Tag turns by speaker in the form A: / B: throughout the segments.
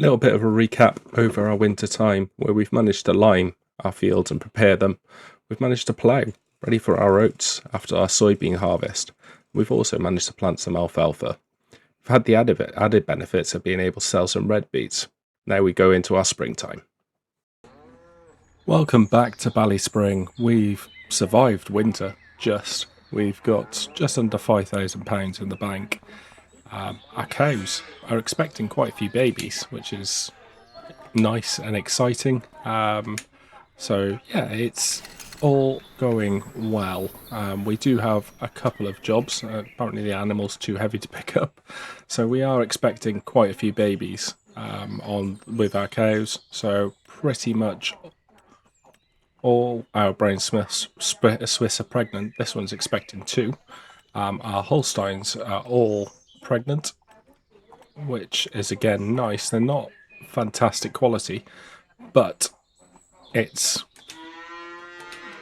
A: little bit of a recap over our winter time where we've managed to lime our fields and prepare them. We've managed to plough, ready for our oats after our soybean harvest. We've also managed to plant some alfalfa. We've had the added benefits of being able to sell some red beets. Now we go into our springtime. Welcome back to BallySpring. We've survived winter We've got just under £5,000 in the bank. Our cows are expecting quite a few babies, which is nice and exciting. So yeah, it's all going well. We do have a couple of jobs. Apparently the animal's too heavy to pick up, so we are expecting quite a few babies with our cows. So pretty much all our brown Swiss are pregnant. This one's expecting 2. Our Holsteins are all pregnant, which is again nice. They're not fantastic quality, but it's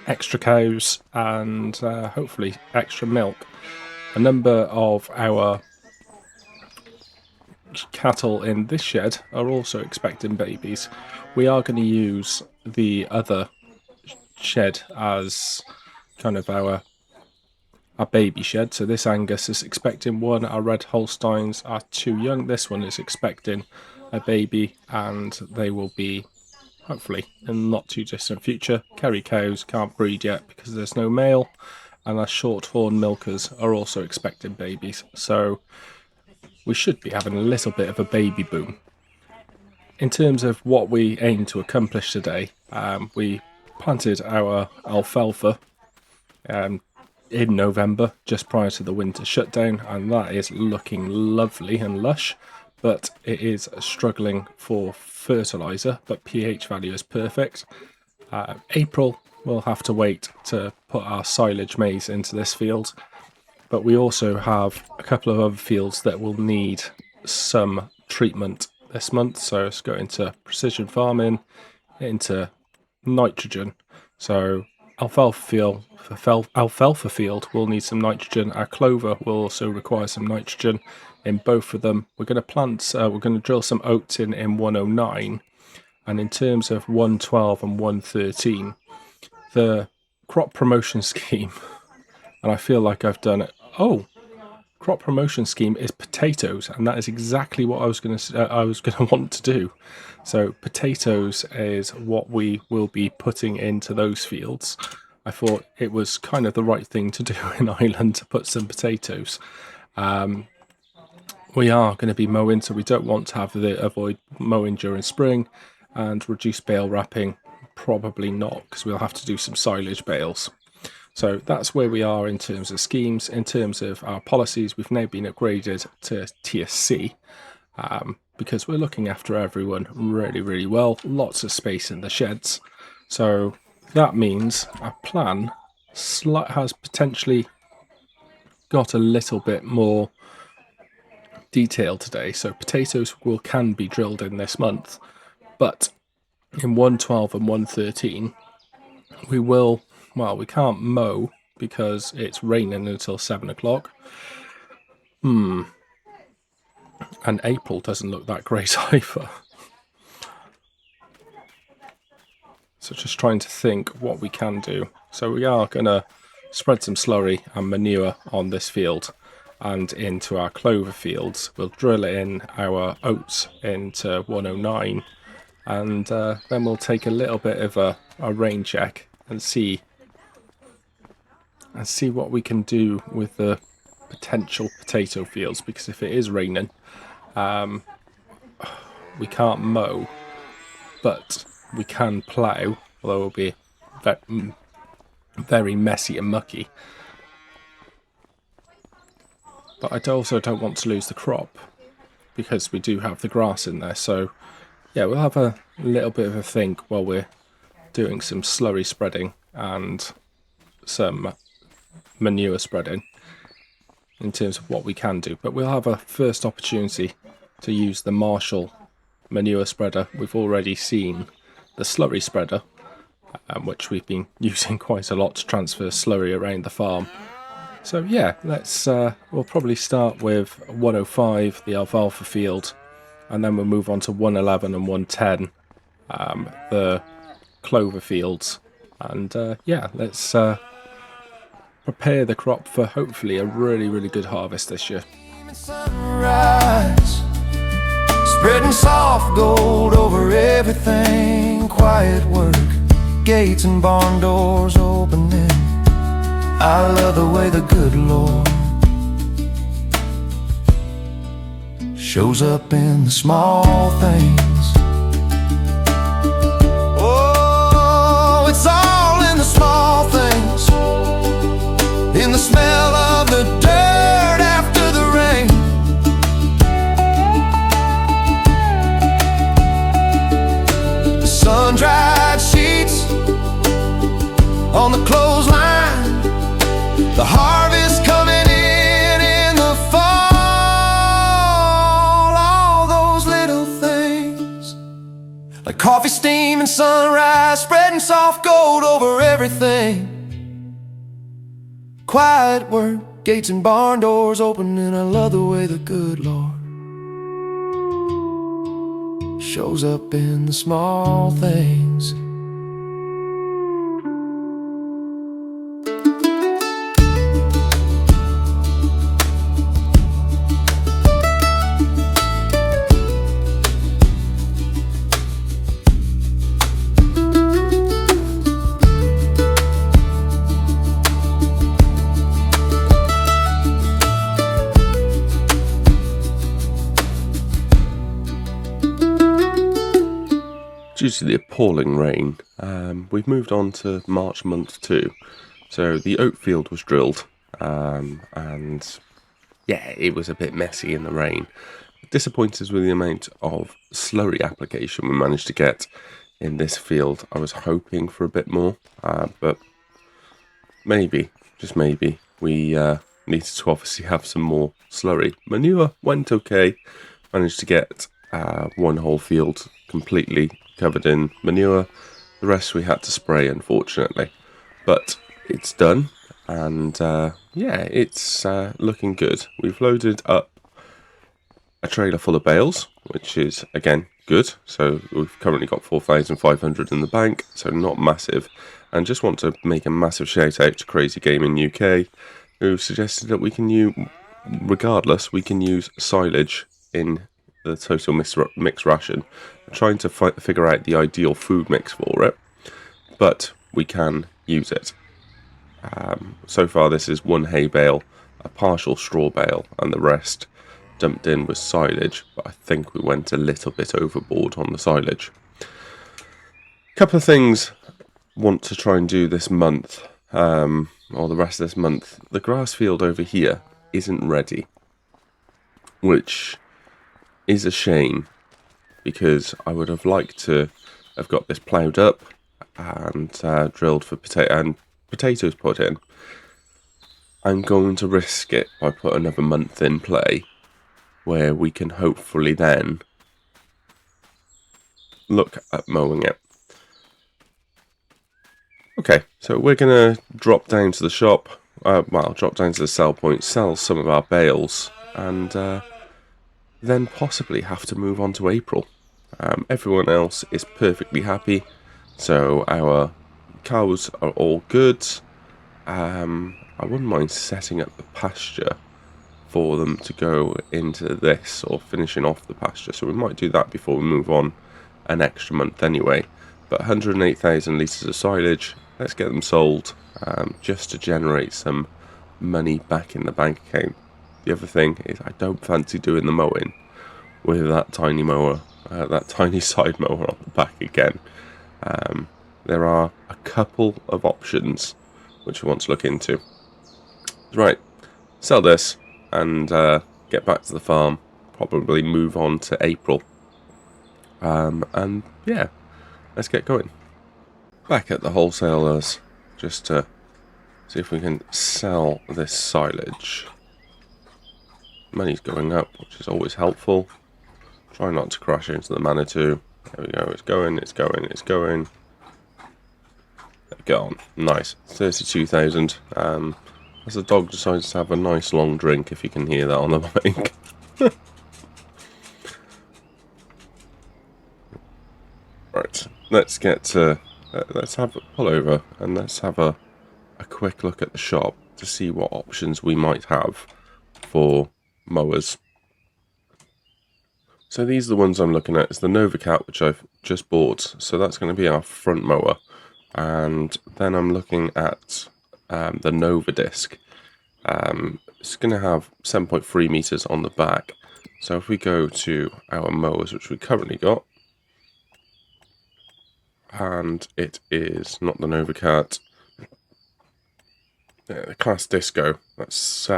A: extra cows and hopefully extra milk. A number of our cattle in this shed are also expecting babies. We are going to use the other shed as kind of our baby shed. So this Angus is expecting 1. Our red Holsteins are too young. This one is expecting a baby, and they will be hopefully in the not too distant future. Kerry cows can't breed yet because there's no male, and our shorthorn milkers are also expecting babies. So we should be having a little bit of a baby boom. In terms of what we aim to accomplish today, we planted our alfalfa in November, just prior to the winter shutdown, and that is looking lovely and lush, but it is struggling for fertilizer, but pH value is perfect. April, we'll have to wait to put our silage maize into this field, but we also have a couple of other fields that will need some treatment this month. So let's go into precision farming, into nitrogen. So alfalfa field will need some nitrogen. Our clover will also require some nitrogen in both of them. We're going to drill some oats in 109, and in terms of 112 and 113, the crop promotion scheme, and I feel like I've done it. Crop promotion scheme is potatoes, and that is exactly what I was going to want to do. So potatoes is what we will be putting into those fields. I thought it was kind of the right thing to do in Ireland, to put some potatoes. We are going to be mowing, so we don't want to avoid mowing during spring, and reduce bale wrapping, probably not, because we'll have to do some silage bales. So that's where we are in terms of schemes. In terms of our policies, we've now been upgraded to Tier C, because we're looking after everyone really, really well. Lots of space in the sheds. So that means our plan has potentially got a little bit more detail today. So potatoes can be drilled in this month, but in 112 and 113, we can't mow because it's raining until 7 o'clock. And April doesn't look that great either. So just trying to think what we can do. So we are going to spread some slurry and manure on this field and into our clover fields. We'll drill in our oats into 109, and then we'll take a little bit of a rain check and see what we can do with the potential potato fields, because if it is raining, we can't mow, but we can plough, although it'll be very messy and mucky. But I also don't want to lose the crop, because we do have the grass in there. So yeah, we'll have a little bit of a think while we're doing some slurry spreading and some manure spreading in terms of what we can do. But we'll have a first opportunity to use the Marshall manure spreader. We've already seen the slurry spreader, which we've been using quite a lot to transfer slurry around the farm. So yeah, we'll probably start with 105, the alfalfa field, and then we'll move on to 111 and 110, the clover fields. And yeah, let's prepare the crop for hopefully a really good harvest this year.
B: Sunrise, spreading soft gold over everything. Quiet work, gates and barn doors opening. I love the way the good Lord shows up in the small things. Oh, it's all in the small things, in the smell of the dirt after the rain. The sun-dried sheets on the clothesline, the harvest coming in the fall. All those little things, like coffee steam and sunrise, spreading soft gold over everything. Quiet work, gates and barn doors opening. I love the way the good Lord shows up in the small things.
C: Due to the appalling rain, we've moved on to March month 2. So the oat field was drilled, and yeah, it was a bit messy in the rain. Disappointed with the amount of slurry application we managed to get in this field. I was hoping for a bit more, but maybe, just maybe, we needed to obviously have some more slurry. Manure went okay, managed to get one whole field completely covered in manure. The rest we had to spray, unfortunately, but it's done, and yeah, it's looking good. We've loaded up a trailer full of bales, which is again good. So we've currently got 4,500 in the bank, so not massive. And just want to make a massive shout out to Crazy Gaming UK, who suggested that we can use, regardless, we can use silage in the total mix ration. I'm trying to figure out the ideal food mix for it, but we can use it. So far this is one hay bale, a partial straw bale, and the rest dumped in with silage, but I think we went a little bit overboard on the silage. Couple of things I want to try and do this month, or the rest of this month. The grass field over here isn't ready, which is a shame, because I would have liked to have got this ploughed up and drilled for potatoes put in. I'm going to risk it by putting another month in play, where we can hopefully then look at mowing it. Okay, so we're going to drop down to the shop, drop down to the sell point, sell some of our bales, and then possibly have to move on to April. Everyone else is perfectly happy, so our cows are all good. I wouldn't mind setting up the pasture for them to go into this, or finishing off the pasture, so we might do that before we move on an extra month anyway. But 108,000 litres of silage, let's get them sold, just to generate some money back in the bank account. The other thing is, I don't fancy doing the mowing with that tiny mower, that tiny side mower on the back again. There are a couple of options which we want to look into. Right, sell this and get back to the farm, probably move on to April. And yeah, let's get going. Back at the wholesalers, just to see if we can sell this silage. Money's going up, which is always helpful. Try not to crash into the Manitou. There we go, it's going, it's going, it's going. Get on. Nice. 32,000. As the dog decides to have a nice long drink, if you can hear that on the mic. let's let's have a pull over and let's have a quick look at the shop to see what options we might have for mowers. So these are the ones I'm looking at. It's the Novacat, which I've just bought. So that's going to be our front mower. And then I'm looking at the Nova disc. It's going to have 7.3 meters on the back. So if we go to our mowers, which we currently got, and it is not the Novacat, the Class Disco. That's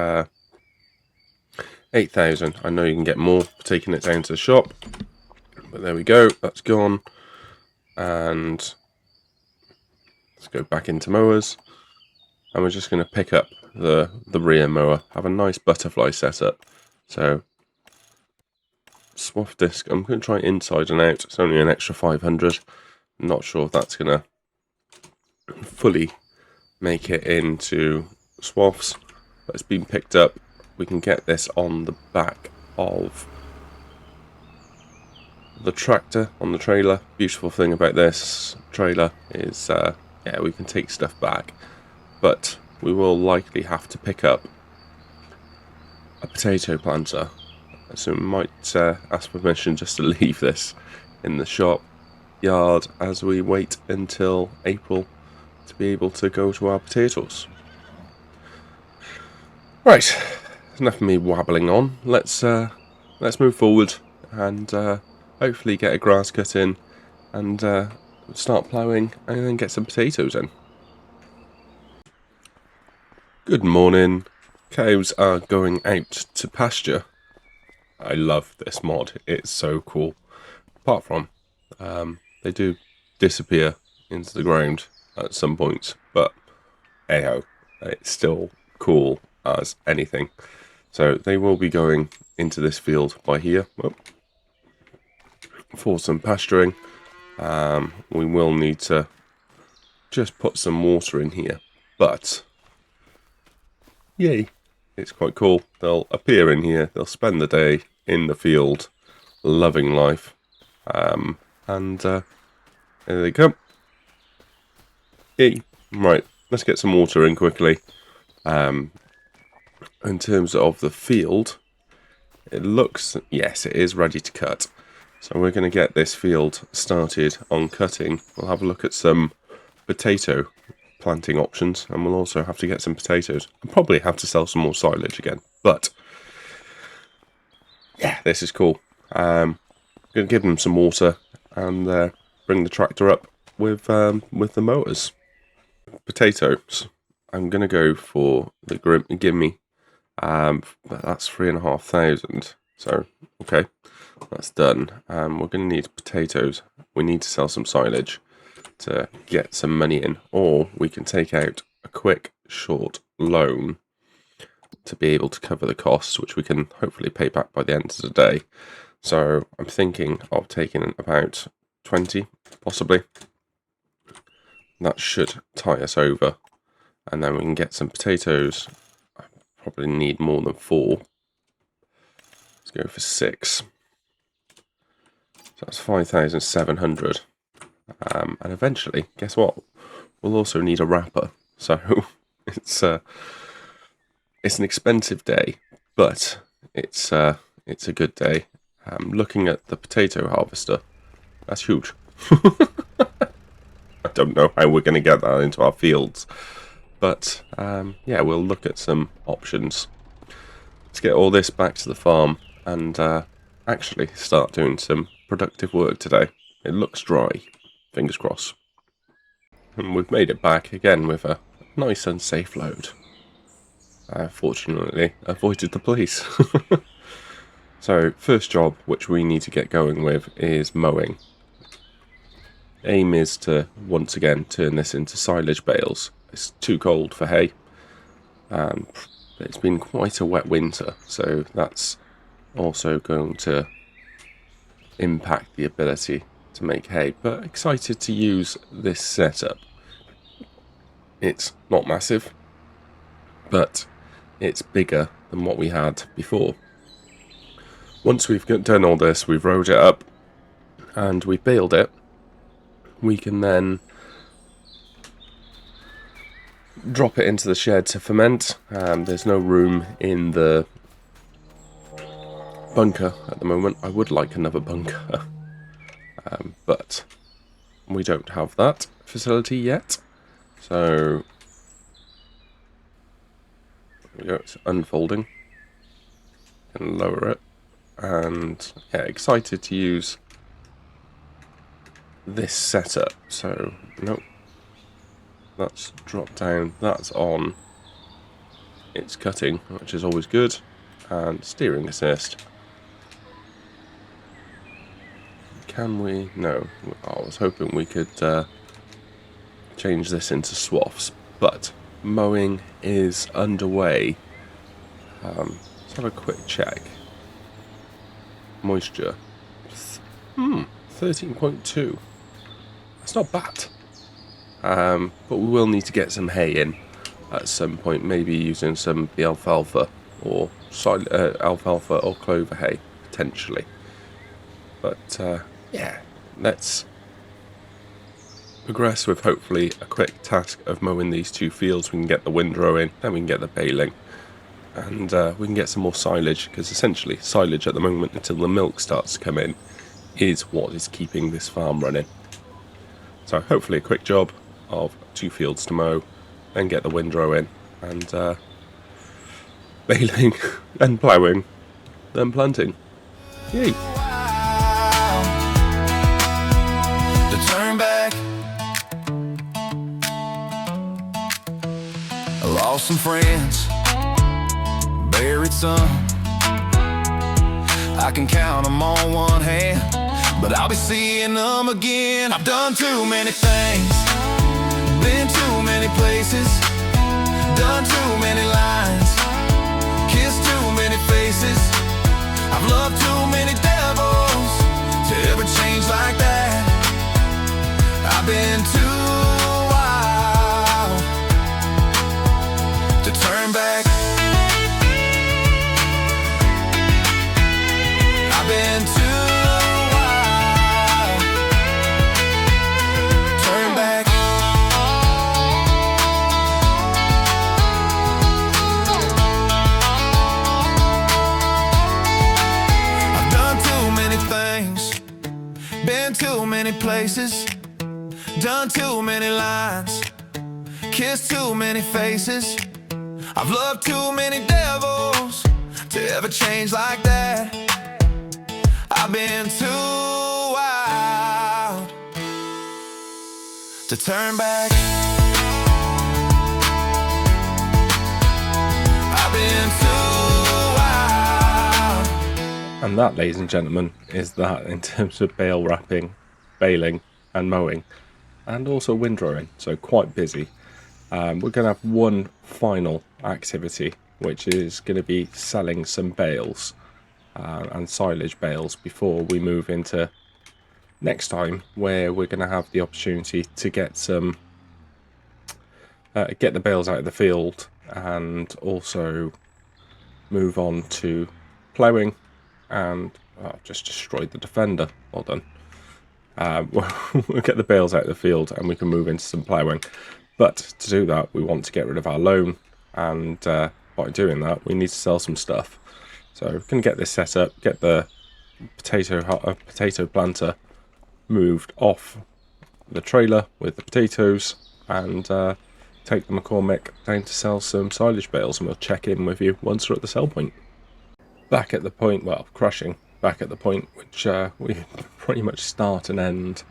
C: 8,000. I know you can get more for taking it down to the shop, but there we go. That's gone. And let's go back into mowers, and we're just going to pick up the rear mower. Have a nice butterfly setup. So swath disc. I'm going to try inside and out. It's only an extra 500. Not sure if that's going to fully make it into swaths, but it's been picked up. We can get this on the back of the tractor on the trailer. Beautiful thing about this trailer is yeah, we can take stuff back, but we will likely have to pick up a potato planter, so we might ask permission just to leave this in the shop yard as we wait until April to be able to go to our potatoes. Right, enough of me wabbling on. Let's move forward and hopefully get a grass cut in and start ploughing and then get some potatoes in. Good morning. Cows are going out to pasture. I love this mod. It's so cool. Apart from they do disappear into the ground at some points, but hey-ho, it's still cool as anything. So they will be going into this field by here for some pasturing. We will need to just put some water in here, but yay, it's quite cool. They'll appear in here, they'll spend the day in the field loving life, and there they come. Yay. Right, let's get some water in quickly. In terms of the field, it looks, yes, it is ready to cut. So we're going to get this field started on cutting. We'll have a look at some potato planting options, and we'll also have to get some potatoes. I'll probably have to sell some more silage again, but yeah, this is cool. I'm going to give them some water and bring the tractor up with the motors. Potatoes, I'm going to go for the gimme. That's 3,500. So okay, that's done. We're going to need potatoes. We need to sell some silage to get some money in, or we can take out a quick short loan to be able to cover the costs, which we can hopefully pay back by the end of the day. So I'm thinking of taking about 20, possibly. That should tie us over, and then we can get some potatoes. I probably need more than 4. Let's go for 6. So that's 5,700. And eventually, guess what? We'll also need a wrapper. So it's an expensive day, but it's a good day. Looking at the potato harvester, that's huge. I don't know how we're going to get that into our fields, but yeah, we'll look at some options. Let's get all this back to the farm and actually start doing some productive work today. It looks dry, fingers crossed. And we've made it back again with a nice and safe load. Fortunately, avoided the police. So, first job which we need to get going with is mowing. Aim is to once again turn this into silage bales. It's too cold for hay. It's been quite a wet winter, so that's also going to impact the ability to make hay. But excited to use this setup. It's not massive, but it's bigger than what we had before. Once we've done all this, we've rowed it up and we've baled it. we can then drop it into the shed to ferment. There's no room in the bunker at the moment. I would like another bunker, but we don't have that facility yet. So there we go, it's unfolding. Can lower it, and yeah, excited to use this setup. So nope, that's dropped down, that's on. It's cutting, which is always good, and steering assist. Can we? No. I was hoping we could change this into swaths, but mowing is underway. Let's have a quick check. Moisture. 13.2. That's not bad. But we will need to get some hay in at some point, maybe using some of the alfalfa or clover hay, potentially. But yeah, let's progress with hopefully a quick task of mowing these 2 fields. We can get the windrow in, then we can get the baling, and we can get some more silage, because essentially silage at the moment, until the milk starts to come in, is what is keeping this farm running. So hopefully a quick job of 2 fields to mow, then get the windrow in, and baling, and ploughing, then planting. Yay!
B: To turn back, I lost some friends, buried some. I can count them on one hand, but I'll be seeing them again. I've done too many things, been too many places, done too many lines, kissed too many faces. I've loved too many devils to ever change like that. I've been too wild to turn back. I've been too wild to turn back. I've done too many things, been too many places, done too many lines, kissed too many faces. I've loved too many devils to ever change like that. I've been too wild to turn back. I've been too wild.
A: And that, ladies and gentlemen, is that in terms of bale wrapping, baling and mowing, and also windrowing. So quite busy. We're going to have one final activity, which is going to be selling some bales and silage bales before we move into next time, where we're going to have the opportunity to get some get the bales out of the field, and also move on to ploughing. And I've just destroyed the defender. Well done. We'll get the bales out of the field and we can move into some ploughing. But to do that, we want to get rid of our loan, and by doing that, we need to sell some stuff. So we can get this set up, get the potato planter moved off the trailer with the potatoes, and take the McCormick down to sell some silage bales, and we'll check in with you once we're at the sell point. Back at the point, well, crushing, back at the point which we pretty much start and end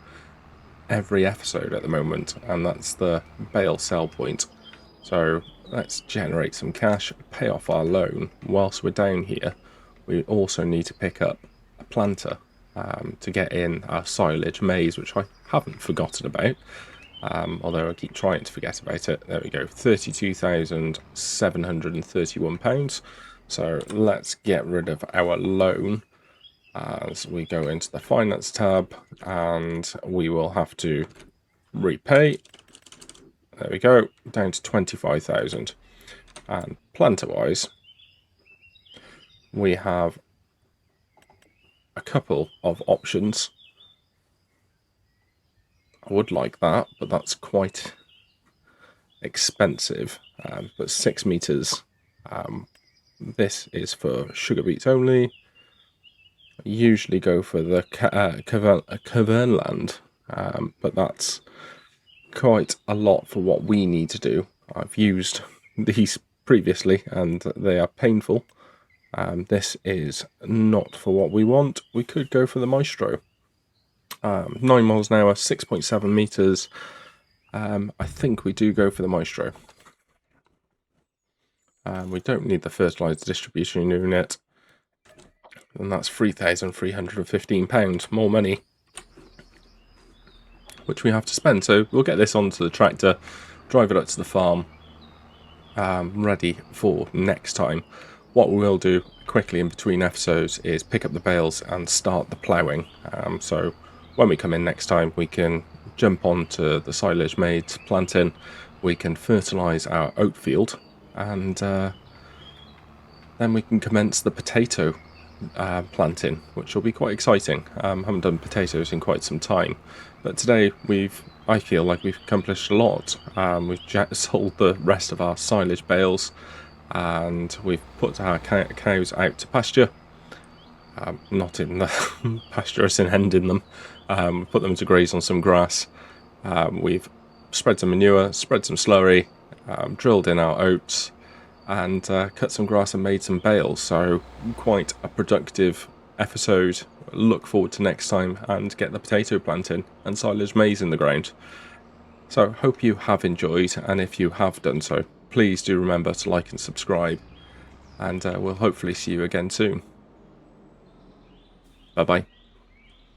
A: every episode at the moment, and that's the bale sell point. So let's generate some cash, pay off our loan. Whilst we're down here, we also need to pick up a planter to get in our silage maize, which I haven't forgotten about, although I keep trying to forget about it. There we go, £32,731. So let's get rid of our loan as we go into the finance tab, and we will have to repay. There we go, down to 25,000. And planter wise, we have a couple of options. I would like that, but that's quite expensive. But 6 meters. This is for sugar beets only. I usually go for the cavern land, but that's quite a lot for what we need to do. I've used these previously and they are painful. This is not for what we want. We could go for the Maestro. 9 miles an hour, 6.7 meters. I think we do go for the Maestro. We don't need the fertilizer distribution unit, and that's £3,315, more money, which we have to spend. So we'll get this onto the tractor, drive it up to the farm, ready for next time. What we will do quickly in between episodes is pick up the bales and start the ploughing. So when we come in next time, we can jump onto the silage maize planting, we can fertilise our oat field, and then we can commence the potato planting, which will be quite exciting. Haven't done potatoes in quite some time, but today I feel like we've accomplished a lot. We've sold the rest of our silage bales, and we've put our cows out to pasture. Not in the pasture as in ending them. Put them to graze on some grass. We've spread some manure, spread some slurry, drilled in our oats, and cut some grass and made some bales. So quite a productive episode. Look forward to next time and get the potato planting and silage maize in the ground. So hope you have enjoyed, and if you have done so, please do remember to like and subscribe, and we'll hopefully see you again soon. Bye bye.